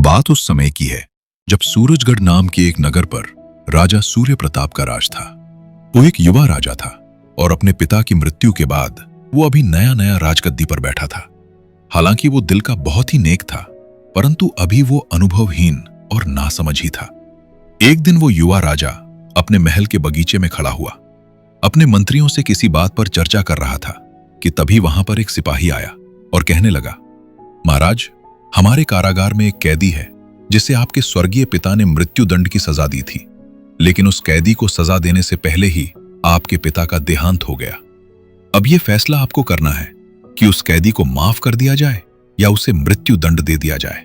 बात उस समय की है जब सूरजगढ़ नाम के एक नगर पर राजा सूर्य प्रताप का राज था। वो एक युवा राजा था और अपने पिता की मृत्यु के बाद वो अभी नया नया राजगद्दी पर बैठा था। हालांकि वो दिल का बहुत ही नेक था, परंतु अभी वो अनुभवहीन और नासमझ ही था। एक दिन वो युवा राजा अपने महल के बगीचे में खड़ा हुआ, अपने मंत्रियों से किसी बात पर चर्चा कर रहा था कि तभी वहां पर एक सिपाही आया और कहने लगा, महाराज, हमारे कारागार में एक कैदी है जिसे आपके स्वर्गीय पिता ने मृत्यु दंड की सजा दी थी, लेकिन उस कैदी को सजा देने से पहले ही आपके पिता का देहांत हो गया। अब यह फैसला आपको करना है कि उस कैदी को माफ कर दिया जाए या उसे मृत्यु दंड दे दिया जाए।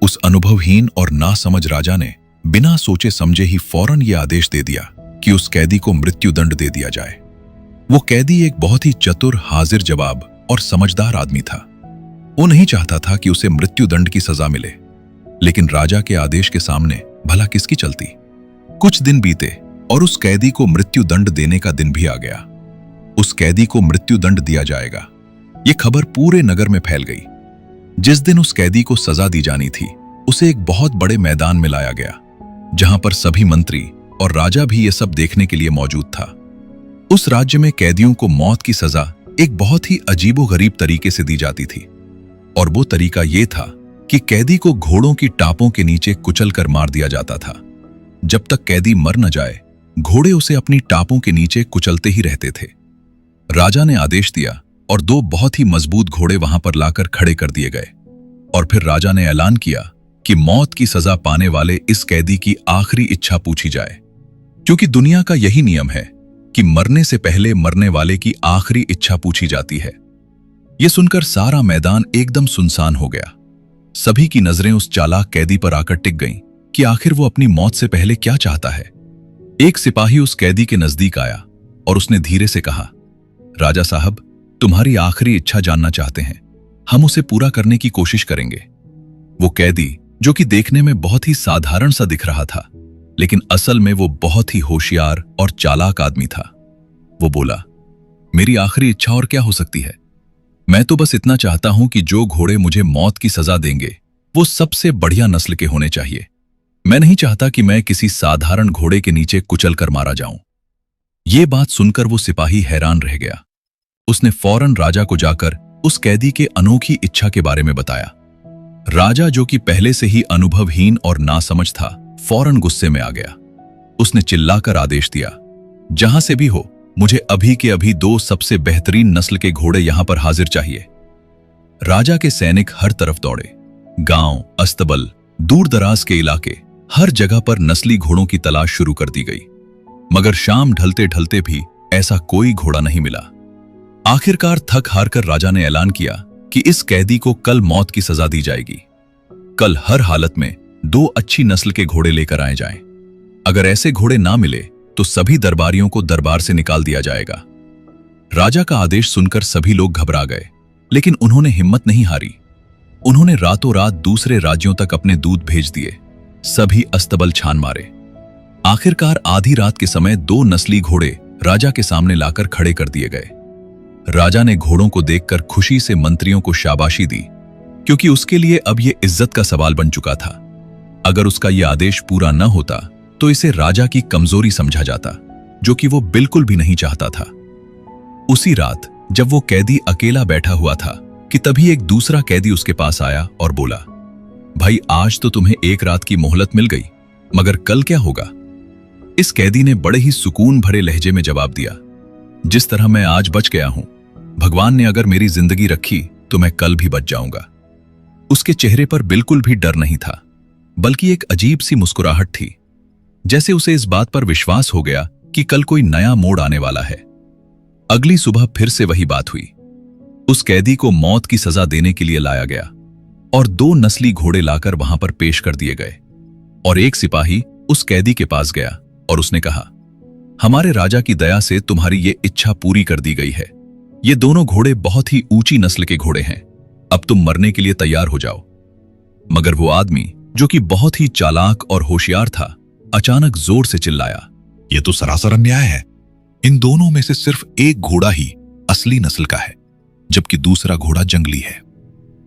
उस अनुभवहीन और नासमझ राजा ने बिना सोचे समझे ही फौरन यह आदेश दे दिया कि उस कैदी को मृत्यु दंड दे दिया जाए। वो कैदी एक बहुत ही चतुर, हाजिर जवाब और समझदार आदमी था। वो नहीं चाहता था कि उसे मृत्यु दंड की सजा मिले, लेकिन राजा के आदेश के सामने भला किसकी चलती। कुछ दिन बीते और उस कैदी को मृत्यु दंड देने का दिन भी आ गया। उस कैदी को मृत्यु दंड दिया जाएगा, ये खबर पूरे नगर में फैल गई। जिस दिन उस कैदी को सजा दी जानी थी, उसे एक बहुत बड़े मैदान में लाया गया, जहां पर सभी मंत्री और राजा भी ये सब देखने के लिए मौजूद था। उस राज्य में कैदियों को मौत की सजा एक बहुत ही अजीबोगरीब तरीके से दी जाती थी, और वो तरीका ये था कि कैदी को घोड़ों की टापों के नीचे कुचलकर मार दिया जाता था। जब तक कैदी मर न जाए, घोड़े उसे अपनी टापों के नीचे कुचलते ही रहते थे। राजा ने आदेश दिया और दो बहुत ही मजबूत घोड़े वहां पर लाकर खड़े कर दिए गए, और फिर राजा ने ऐलान किया कि मौत की सजा पाने वाले इस कैदी की आखिरी इच्छा पूछी जाए, क्योंकि दुनिया का यही नियम है कि मरने से पहले मरने वाले की आखिरी इच्छा पूछी जाती है। यह सुनकर सारा मैदान एकदम सुनसान हो गया। सभी की नजरें उस चालाक कैदी पर आकर टिक गईं कि आखिर वो अपनी मौत से पहले क्या चाहता है। एक सिपाही उस कैदी के नजदीक आया और उसने धीरे से कहा, राजा साहब, तुम्हारी आखिरी इच्छा जानना चाहते हैं, हम उसे पूरा करने की कोशिश करेंगे। वो कैदी, जो कि देखने में बहुत ही साधारण सा दिख रहा था, लेकिन असल में वो बहुत ही होशियार और चालाक आदमी था, वो बोला, मेरी आखिरी इच्छा और क्या हो सकती है? मैं तो बस इतना चाहता हूं कि जो घोड़े मुझे मौत की सजा देंगे वो सबसे बढ़िया नस्ल के होने चाहिए। मैं नहीं चाहता कि मैं किसी साधारण घोड़े के नीचे कुचल कर मारा जाऊं। ये बात सुनकर वो सिपाही हैरान रह गया। उसने फौरन राजा को जाकर उस कैदी के अनोखी इच्छा के बारे में बताया। राजा, जो कि पहले से ही अनुभवहीन और नासमझ था, फौरन गुस्से में आ गया। उसने चिल्लाकर आदेश दिया, जहां से भी हो, मुझे अभी के अभी दो सबसे बेहतरीन नस्ल के घोड़े यहां पर हाजिर चाहिए। राजा के सैनिक हर तरफ दौड़े। गांव, अस्तबल, दूर दराज के इलाके, हर जगह पर नस्ली घोड़ों की तलाश शुरू कर दी गई, मगर शाम ढलते ढलते भी ऐसा कोई घोड़ा नहीं मिला। आखिरकार थक हारकर राजा ने ऐलान किया कि इस कैदी को कल मौत की सजा दी जाएगी। कल हर हालत में दो अच्छी नस्ल के घोड़े लेकर आए जाएं। अगर ऐसे घोड़े ना मिले तो सभी दरबारियों को दरबार से निकाल दिया जाएगा। राजा का आदेश सुनकर सभी लोग घबरा गए, लेकिन उन्होंने हिम्मत नहीं हारी। उन्होंने रातों रात दूसरे राज्यों तक अपने दूत भेज दिए। सभी अस्तबल छान मारे। आखिरकार आधी रात के समय दो नस्ली घोड़े राजा के सामने लाकर खड़े कर दिए गए। राजा ने घोड़ों को देखकर खुशी से मंत्रियों को शाबाशी दी, क्योंकि उसके लिए अब यह इज्जत का सवाल बन चुका था। अगर उसका यह आदेश पूरा न होता तो इसे राजा की कमजोरी समझा जाता, जो कि वो बिल्कुल भी नहीं चाहता था। उसी रात जब वो कैदी अकेला बैठा हुआ था कि तभी एक दूसरा कैदी उसके पास आया और बोला, भाई, आज तो तुम्हें एक रात की मोहलत मिल गई, मगर कल क्या होगा? इस कैदी ने बड़े ही सुकून भरे लहजे में जवाब दिया, जिस तरह मैं आज बच गया हूं, भगवान ने अगर मेरी जिंदगी रखी तो मैं कल भी बच जाऊंगा। उसके चेहरे पर बिल्कुल भी डर नहीं था, बल्कि एक अजीब सी मुस्कुराहट थी, जैसे उसे इस बात पर विश्वास हो गया कि कल कोई नया मोड़ आने वाला है। अगली सुबह फिर से वही बात हुई। उस कैदी को मौत की सजा देने के लिए लाया गया और दो नस्ली घोड़े लाकर वहां पर पेश कर दिए गए। और एक सिपाही उस कैदी के पास गया और उसने कहा, हमारे राजा की दया से तुम्हारी ये इच्छा पूरी कर दी गई है। ये दोनों घोड़े बहुत ही ऊंची नस्ल के घोड़े हैं। अब तुम मरने के लिए तैयार हो जाओ। मगर वो आदमी, जो कि बहुत ही चालाक और होशियार था, अचानक जोर से चिल्लाया, यह तो सरासर अन्याय है। इन दोनों में से सिर्फ एक घोड़ा ही असली नस्ल का है, जबकि दूसरा घोड़ा जंगली है।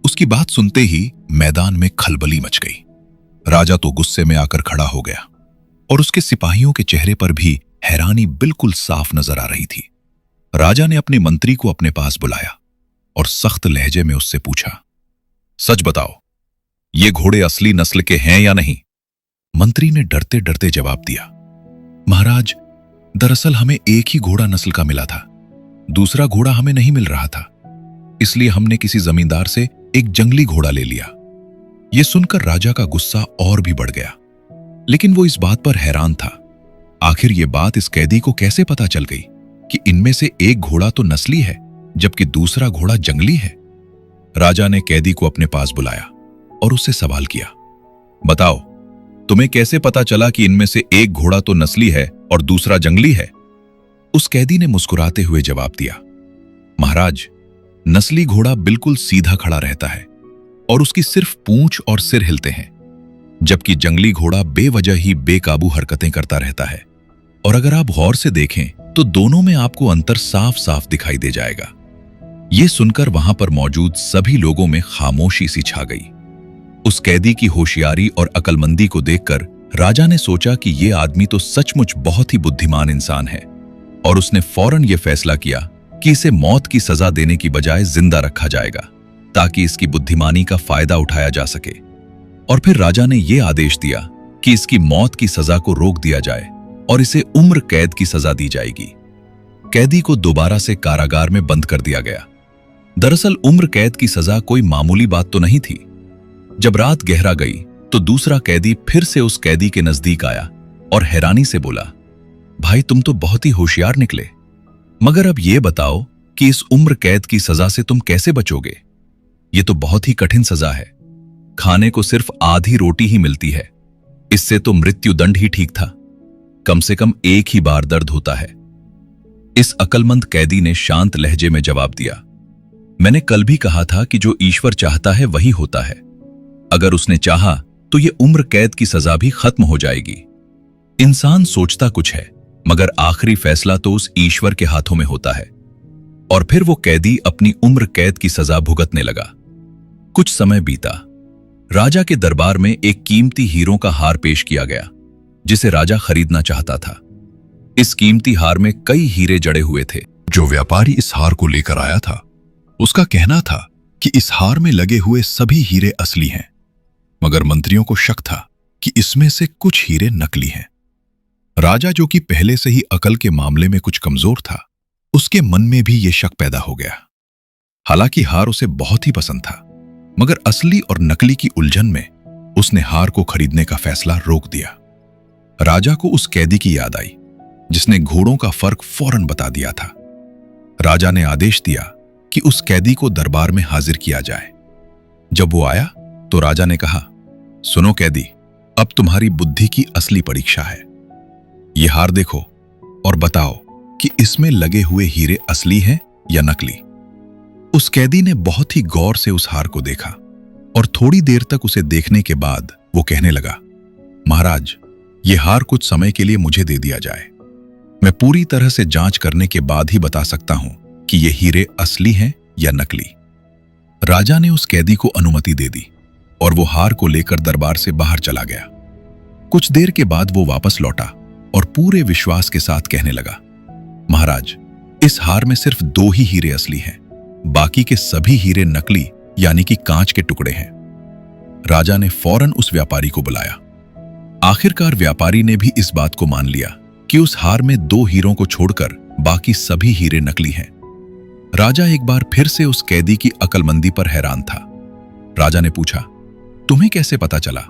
उसकी बात सुनते ही मैदान में खलबली मच गई। राजा तो गुस्से में आकर खड़ा हो गया और उसके सिपाहियों के चेहरे पर भी हैरानी बिल्कुल साफ नजर आ रही थी। राजा ने अपने मंत्री को अपने पास बुलाया और सख्त लहजे में उससे पूछा, सच बताओ, ये घोड़े असली नस्ल के हैं या नहीं? मंत्री ने डरते डरते जवाब दिया, महाराज, दरअसल हमें एक ही घोड़ा नस्ल का मिला था, दूसरा घोड़ा हमें नहीं मिल रहा था, इसलिए हमने किसी जमींदार से एक जंगली घोड़ा ले लिया। यह सुनकर राजा का गुस्सा और भी बढ़ गया, लेकिन वो इस बात पर हैरान था, आखिर ये बात इस कैदी को कैसे पता चल गई कि इनमें से एक घोड़ा तो नस्ली है जबकि दूसरा घोड़ा जंगली है। राजा ने कैदी को अपने पास बुलाया और उससे सवाल किया, बताओ, तुम्हें कैसे पता चला कि इनमें से एक घोड़ा तो नस्ली है और दूसरा जंगली है? उस कैदी ने मुस्कुराते हुए जवाब दिया, महाराज, नस्ली घोड़ा बिल्कुल सीधा खड़ा रहता है और उसकी सिर्फ पूंछ और सिर हिलते हैं, जबकि जंगली घोड़ा बेवजह ही बेकाबू हरकतें करता रहता है। और अगर आप गौर से देखें तो दोनों में आपको अंतर साफ साफ दिखाई दे जाएगा। यह सुनकर वहां पर मौजूद सभी लोगों में खामोशी सी छा गई। उस कैदी की होशियारी और अक्लमंदी को देखकर राजा ने सोचा कि यह आदमी तो सचमुच बहुत ही बुद्धिमान इंसान है और उसने फौरन यह फैसला किया कि इसे मौत की सजा देने की बजाय जिंदा रखा जाएगा ताकि इसकी बुद्धिमानी का फायदा उठाया जा सके। और फिर राजा ने यह आदेश दिया कि इसकी मौत की सजा को रोक दिया जाए और इसे उम्र कैद की सजा दी जाएगी। कैदी को दोबारा से कारागार में बंद कर दिया गया। दरअसल उम्र कैद की सजा कोई मामूली बात तो नहीं थी। जब रात गहरा गई तो दूसरा कैदी फिर से उस कैदी के नजदीक आया और हैरानी से बोला, भाई, तुम तो बहुत ही होशियार निकले, मगर अब यह बताओ कि इस उम्र कैद की सजा से तुम कैसे बचोगे? यह तो बहुत ही कठिन सजा है, खाने को सिर्फ आधी रोटी ही मिलती है, इससे तो मृत्युदंड ही ठीक था, कम से कम एक ही बार दर्द होता है। इस अक्लमंद कैदी ने शांत लहजे में जवाब दिया, मैंने कल भी कहा था कि जो ईश्वर चाहता है वही होता है। अगर उसने चाहा तो यह उम्र कैद की सजा भी खत्म हो जाएगी। इंसान सोचता कुछ है मगर आखिरी फैसला तो उस ईश्वर के हाथों में होता है। और फिर वो कैदी अपनी उम्र कैद की सजा भुगतने लगा। कुछ समय बीता। राजा के दरबार में एक कीमती हीरों का हार पेश किया गया जिसे राजा खरीदना चाहता था। इस कीमती हार में कई हीरे जड़े हुए थे। जो व्यापारी इस हार को लेकर आया था उसका कहना था कि इस हार में लगे हुए सभी हीरे असली हैं, मगर मंत्रियों को शक था कि इसमें से कुछ हीरे नकली हैं। राजा, जो कि पहले से ही अकल के मामले में कुछ कमजोर था, उसके मन में भी यह शक पैदा हो गया। हालांकि हार उसे बहुत ही पसंद था, मगर असली और नकली की उलझन में उसने हार को खरीदने का फैसला रोक दिया। राजा को उस कैदी की याद आई जिसने घोड़ों का फर्क फौरन बता दिया था। राजा ने आदेश दिया कि उस कैदी को दरबार में हाजिर किया जाए। जब वो आया तो राजा ने कहा, सुनो कैदी, अब तुम्हारी बुद्धि की असली परीक्षा है। ये हार देखो और बताओ कि इसमें लगे हुए हीरे असली हैं या नकली। उस कैदी ने बहुत ही गौर से उस हार को देखा और थोड़ी देर तक उसे देखने के बाद वो कहने लगा, महाराज, ये हार कुछ समय के लिए मुझे दे दिया जाए। मैं पूरी तरह से जांच करने के बाद ही बता सकता हूं कि ये हीरे असली हैं या नकली। राजा ने उस कैदी को अनुमति दे दी और वो हार को लेकर दरबार से बाहर चला गया। कुछ देर के बाद वो वापस लौटा और पूरे विश्वास के साथ कहने लगा, महाराज, इस हार में सिर्फ 2 ही हीरे असली हैं, बाकी के सभी हीरे नकली यानी कि कांच के टुकड़े हैं। राजा ने फौरन उस व्यापारी को बुलाया। आखिरकार व्यापारी ने भी इस बात को मान लिया कि उस हार में 2 हीरों को छोड़कर बाकी सभी हीरे नकली हैं। राजा एक बार फिर से उस कैदी की अक्लमंदी पर हैरान था। राजा ने पूछा, तुम्हें कैसे पता चला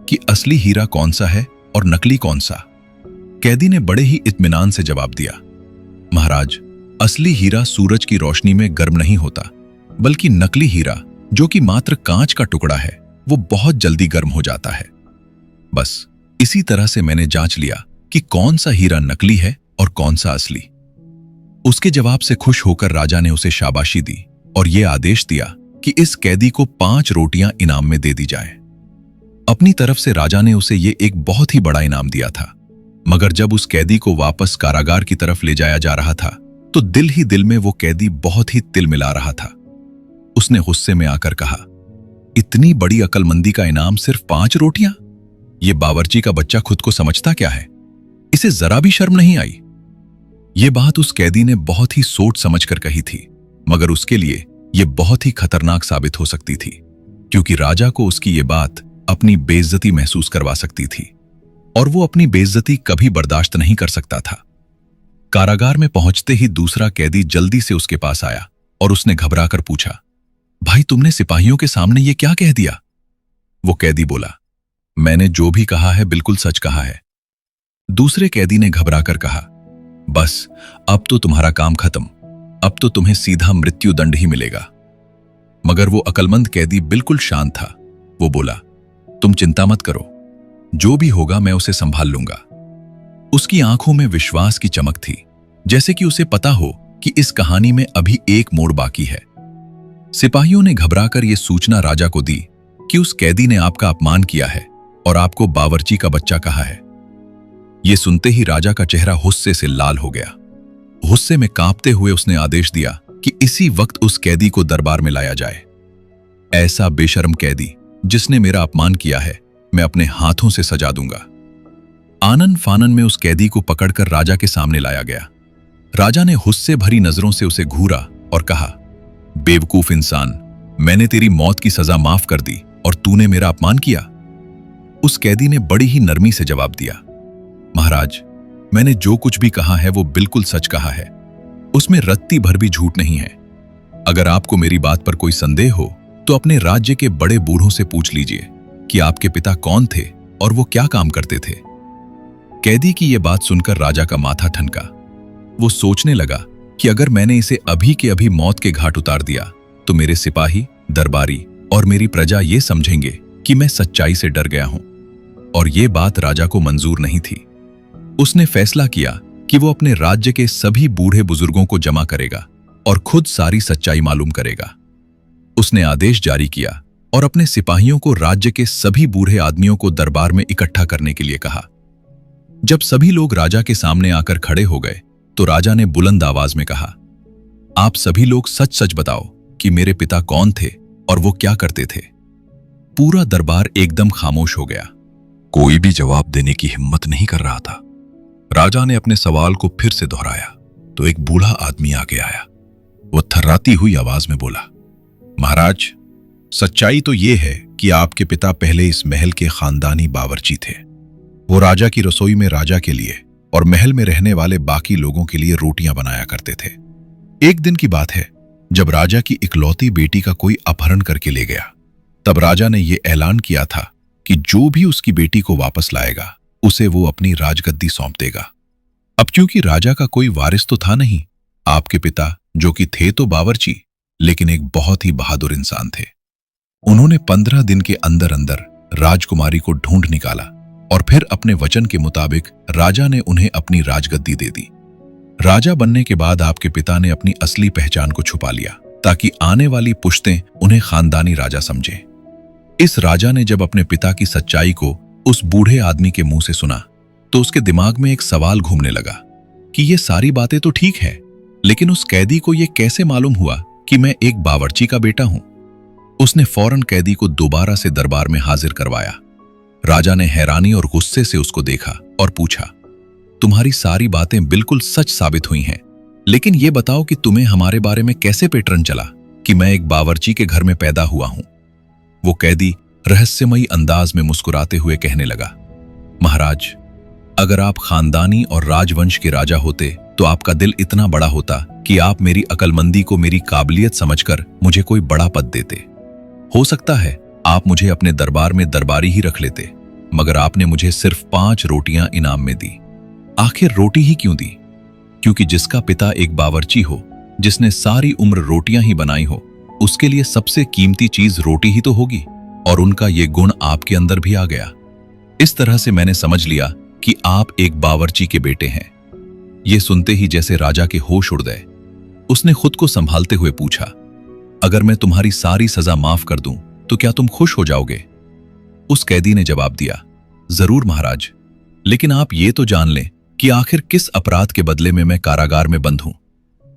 कि असली हीरा कौन सा है और नकली कौन सा? कैदी ने बड़े ही इत्मीनान से जवाब दिया, महाराज, असली हीरा सूरज की रोशनी में गर्म नहीं होता, बल्कि नकली हीरा, जो कि मात्र कांच का टुकड़ा है, वो बहुत जल्दी गर्म हो जाता है। बस इसी तरह से मैंने जांच लिया कि कौन सा हीरा नकली है और कौन सा असली। उसके जवाब से खुश होकर राजा ने उसे शाबाशी दी और यह आदेश दिया कि इस कैदी को 5 रोटियां इनाम में दे दी जाए। अपनी तरफ से राजा ने उसे यह एक बहुत ही बड़ा इनाम दिया था, मगर जब उस कैदी को वापस कारागार की तरफ ले जाया जा रहा था तो दिल ही दिल में वो कैदी बहुत ही तिल मिला रहा था। उसने गुस्से में आकर कहा, इतनी बड़ी अक्लमंदी का इनाम सिर्फ 5 रोटियां? ये बावर्ची का बच्चा खुद को समझता क्या है? इसे जरा भी शर्म नहीं आई। ये बात उस कैदी ने बहुत ही सोच समझकर कही थी, मगर उसके लिए ये बहुत ही खतरनाक साबित हो सकती थी, क्योंकि राजा को उसकी ये बात अपनी बेइज्जती महसूस करवा सकती थी और वो अपनी बेइज्जती कभी बर्दाश्त नहीं कर सकता था। कारागार में पहुंचते ही दूसरा कैदी जल्दी से उसके पास आया और उसने घबराकर पूछा, भाई तुमने सिपाहियों के सामने ये क्या कह दिया? वो कैदी बोला, मैंने जो भी कहा है बिल्कुल सच कहा है। दूसरे कैदी ने घबराकर कहा, बस अब तो तुम्हारा काम खत्म, अब तो तुम्हें सीधा मृत्यु दंड ही मिलेगा। मगर वो अकलमंद कैदी बिल्कुल शांत था। वो बोला, तुम चिंता मत करो, जो भी होगा मैं उसे संभाल लूंगा। उसकी आंखों में विश्वास की चमक थी, जैसे कि उसे पता हो कि इस कहानी में अभी एक मोड़ बाकी है। सिपाहियों ने घबराकर यह सूचना राजा को दी कि उस कैदी ने आपका अपमान किया है और आपको बावर्ची का बच्चा कहा है। यह सुनते ही राजा का चेहरा गुस्से से लाल हो गया। गुस्से में कांपते हुए उसने आदेश दिया कि इसी वक्त उस कैदी को दरबार में लाया जाए। ऐसा बेशर्म कैदी जिसने मेरा अपमान किया है, मैं अपने हाथों से सजा दूंगा। आनन फानन में उस कैदी को पकड़कर राजा के सामने लाया गया। राजा ने गुस्से भरी नजरों से उसे घूरा और कहा, बेवकूफ इंसान, मैंने तेरी मौत की सजा माफ कर दी और तूने मेरा अपमान किया। उस कैदी ने बड़ी ही नरमी से जवाब दिया, महाराज, मैंने जो कुछ भी कहा है वो बिल्कुल सच कहा है, उसमें रत्ती भर भी झूठ नहीं है। अगर आपको मेरी बात पर कोई संदेह हो तो अपने राज्य के बड़े बूढ़ों से पूछ लीजिए कि आपके पिता कौन थे और वो क्या काम करते थे। कैदी की यह बात सुनकर राजा का माथा ठनका। वो सोचने लगा कि अगर मैंने इसे अभी के अभी मौत के घाट उतार दिया तो मेरे सिपाही, दरबारी और मेरी प्रजा ये समझेंगे कि मैं सच्चाई से डर गया हूं, और ये बात राजा को मंजूर नहीं थी। उसने फैसला किया कि वो अपने राज्य के सभी बूढ़े बुजुर्गों को जमा करेगा और खुद सारी सच्चाई मालूम करेगा। उसने आदेश जारी किया और अपने सिपाहियों को राज्य के सभी बूढ़े आदमियों को दरबार में इकट्ठा करने के लिए कहा। जब सभी लोग राजा के सामने आकर खड़े हो गए तो राजा ने बुलंद आवाज में कहा, आप सभी लोग सच सच बताओ कि मेरे पिता कौन थे और वो क्या करते थे। पूरा दरबार एकदम खामोश हो गया। कोई भी जवाब देने की हिम्मत नहीं कर रहा था। राजा ने अपने सवाल को फिर से दोहराया तो एक बूढ़ा आदमी आगे आया। वो थर्राती हुई आवाज में बोला, महाराज, सच्चाई तो ये है कि आपके पिता पहले इस महल के खानदानी बावर्ची थे। वो राजा की रसोई में राजा के लिए और महल में रहने वाले बाकी लोगों के लिए रोटियां बनाया करते थे। एक दिन की बात है, जब राजा की इकलौती बेटी का कोई अपहरण करके ले गया, तब राजा ने यह ऐलान किया था कि जो भी उसकी बेटी को वापस लाएगा उसे वो अपनी राजगद्दी सौंप देगा। अब क्योंकि राजा का कोई वारिस तो था नहीं, आपके पिता, जो कि थे तो बावर्ची, लेकिन एक बहुत ही बहादुर इंसान थे, उन्होंने 15 दिन के अंदर अंदर राजकुमारी को ढूंढ निकाला और फिर अपने वचन के मुताबिक राजा ने उन्हें अपनी राजगद्दी दे दी। राजा बनने के बाद आपके पिता ने अपनी असली पहचान को छुपा लिया ताकि आने वाली पुश्तें उन्हें खानदानी राजा समझें। इस राजा ने जब अपने पिता की सच्चाई को उस बूढ़े आदमी के मुंह से सुना तो उसके दिमाग में एक सवाल घूमने लगा कि ये सारी बातें तो ठीक है, लेकिन उस कैदी को यह कैसे मालूम हुआ कि मैं एक बावर्ची का बेटा हूं। उसने फौरन कैदी को दोबारा से दरबार में हाजिर करवाया। राजा ने हैरानी और गुस्से से उसको देखा और पूछा, तुम्हारी सारी बातें बिल्कुल सच साबित हुई हैं, लेकिन यह बताओ कि तुम्हें हमारे बारे में कैसे पेटरन चला कि मैं एक बावर्ची के घर में पैदा हुआ हूं। वो कैदी रहस्यमयी अंदाज में मुस्कुराते हुए कहने लगा, महाराज, अगर आप खानदानी और राजवंश के राजा होते तो आपका दिल इतना बड़ा होता कि आप मेरी अकलमंदी को मेरी काबिलियत समझकर मुझे कोई बड़ा पद देते। हो सकता है आप मुझे अपने दरबार में दरबारी ही रख लेते, मगर आपने मुझे सिर्फ 5 रोटियां इनाम में दी। आखिर रोटी ही क्यों दी? क्योंकि जिसका पिता एक बावर्ची हो, जिसने सारी उम्र रोटियां ही बनाई हो, उसके लिए सबसे कीमती चीज रोटी ही तो होगी, और उनका ये गुण आपके अंदर भी आ गया। इस तरह से मैंने समझ लिया कि आप एक बावर्ची के बेटे हैं। ये सुनते ही जैसे राजा के होश उड़ गए। उसने खुद को संभालते हुए पूछा, अगर मैं तुम्हारी सारी सजा माफ कर दूं तो क्या तुम खुश हो जाओगे? उस कैदी ने जवाब दिया, जरूर महाराज, लेकिन आप ये तो जान लें कि आखिर किस अपराध के बदले में मैं कारागार में बंद हूं।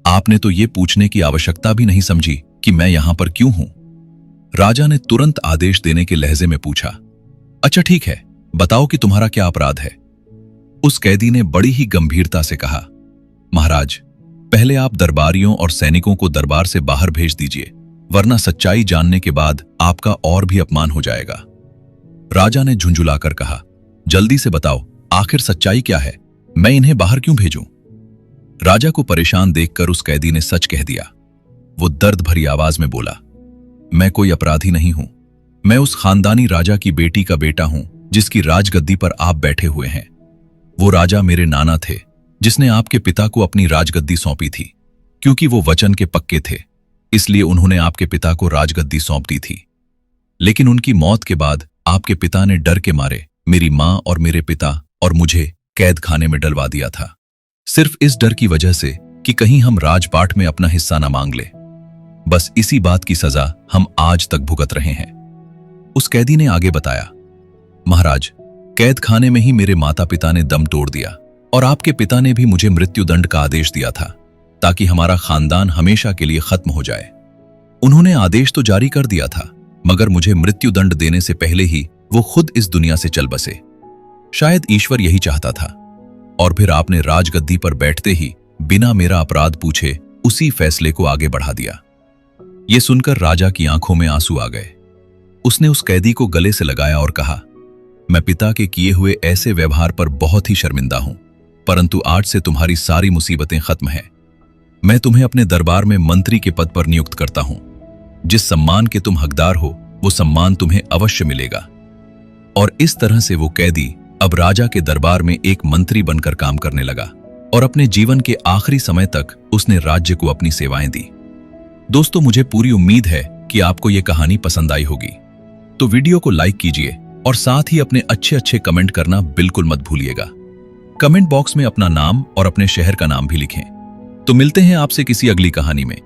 आपने तो ये पूछने की आवश्यकता भी नहीं समझी कि मैं यहां पर क्यों हूं। राजा ने तुरंत आदेश देने के लहजे में पूछा, अच्छा ठीक है, बताओ कि तुम्हारा क्या अपराध है। उस कैदी ने बड़ी ही गंभीरता से कहा, महाराज, पहले आप दरबारियों और सैनिकों को दरबार से बाहर भेज दीजिए, वरना सच्चाई जानने के बाद आपका और भी अपमान हो जाएगा। राजा ने झुंझुलाकर कहा, जल्दी से बताओ, आखिर सच्चाई क्या है? मैं इन्हें बाहर क्यों भेजूं? राजा को परेशान देखकर उस कैदी ने सच कह दिया। वो दर्द भरी आवाज में बोला, मैं कोई अपराधी नहीं हूं। मैं उस खानदानी राजा की बेटी का बेटा हूं जिसकी राजगद्दी पर आप बैठे हुए हैं। वो राजा मेरे नाना थे, जिसने आपके पिता को अपनी राजगद्दी सौंपी थी। क्योंकि वो वचन के पक्के थे, इसलिए उन्होंने आपके पिता को राजगद्दी सौंप दी थी। लेकिन उनकी मौत के बाद आपके पिता ने डर के मारे मेरी मां और मेरे पिता और मुझे कैद खाने में डलवा दिया था, सिर्फ इस डर की वजह से कि कहीं हम राजपाट में अपना हिस्सा न मांग ले। बस इसी बात की सजा हम आज तक भुगत रहे हैं। उस कैदी ने आगे बताया, महाराज, कैद खाने में ही मेरे माता पिता ने दम तोड़ दिया और आपके पिता ने भी मुझे मृत्युदंड का आदेश दिया था, ताकि हमारा खानदान हमेशा के लिए खत्म हो जाए। उन्होंने आदेश तो जारी कर दिया था, मगर मुझे मृत्युदंड देने से पहले ही वो खुद इस दुनिया से चल बसे। शायद ईश्वर यही चाहता था, और फिर आपने राजगद्दी पर बैठते ही बिना मेरा अपराध पूछे उसी फैसले को आगे बढ़ा दिया। ये सुनकर राजा की आंखों में आंसू आ गए। उसने उस कैदी को गले से लगाया और कहा, मैं पिता के किए हुए ऐसे व्यवहार पर बहुत ही शर्मिंदा हूं, परंतु आज से तुम्हारी सारी मुसीबतें खत्म हैं। मैं तुम्हें अपने दरबार में मंत्री के पद पर नियुक्त करता हूं। जिस सम्मान के तुम हकदार हो, वो सम्मान तुम्हें अवश्य मिलेगा। और इस तरह से वो कैदी अब राजा के दरबार में एक मंत्री बनकर काम करने लगा और अपने जीवन के आखिरी समय तक उसने राज्य को अपनी सेवाएं दी। दोस्तों, मुझे पूरी उम्मीद है कि आपको ये कहानी पसंद आई होगी। तो वीडियो को लाइक कीजिए और साथ ही अपने अच्छे कमेंट करना बिल्कुल मत भूलिएगा। कमेंट बॉक्स में अपना नाम और अपने शहर का नाम भी लिखें। तो मिलते हैं आपसे किसी अगली कहानी में।